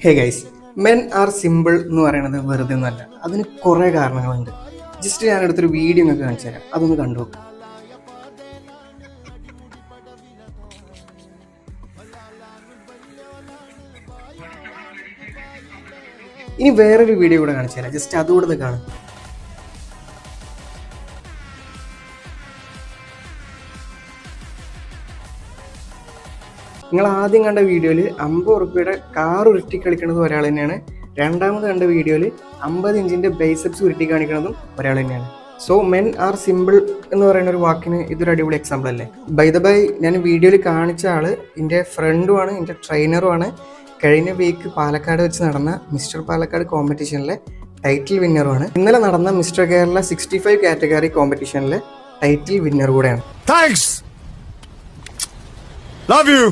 Hey guys, men are simple എന്ന് പറയുന്നത് വെറുതെ ഒന്നല്ല. അതിന് കുറേ കാരണങ്ങളുണ്ട്. ജസ്റ്റ് ഞാൻ എടുത്തൊരു വീഡിയോ നിങ്ങൾക്ക് കാണിച്ചു തരാം, അതൊന്ന് കണ്ടു നോക്കാം. ഇനി വേറൊരു വീഡിയോ കൂടെ കാണിച്ചു തരാം, ജസ്റ്റ് അതുകൂടെ കാണും. നിങ്ങൾ ആദ്യം കണ്ട വീഡിയോയിൽ 50 ഉറുപ്പിയുടെ കാർ ഉരുട്ടി കളിക്കുന്നത് ഒരാൾ തന്നെയാണ്. രണ്ടാമത് കണ്ട വീഡിയോയിൽ 50 ഇഞ്ചിൻ്റെ ബൈസെപ്സ് ഉരുട്ടി കാണിക്കുന്നതും ഒരാൾ തന്നെയാണ്. സോ മെൻ ആർ സിമ്പിൾ എന്ന് പറയുന്ന ഒരു വാക്കിന് ഇതൊരു അടിപൊളി എക്സാമ്പിൾ അല്ലേ. ബൈ ദ ബൈ, ഞാൻ വീഡിയോയിൽ കാണിച്ച ആൾ എൻ്റെ ഫ്രണ്ടുമാണ്, എൻ്റെ ട്രെയിനറുമാണ്. കഴിഞ്ഞ വീക്ക് പാലക്കാട് വെച്ച് നടന്ന മിസ്റ്റർ പാലക്കാട് കോമ്പറ്റീഷനിലെ ടൈറ്റിൽ വിന്നറുമാണ്. ഇന്നലെ നടന്ന മിസ്റ്റർ കേരള 65 കാറ്റഗറി കോമ്പറ്റീഷനിലെ ടൈറ്റിൽ വിന്നർ കൂടെയാണ്. Thanks. Love you.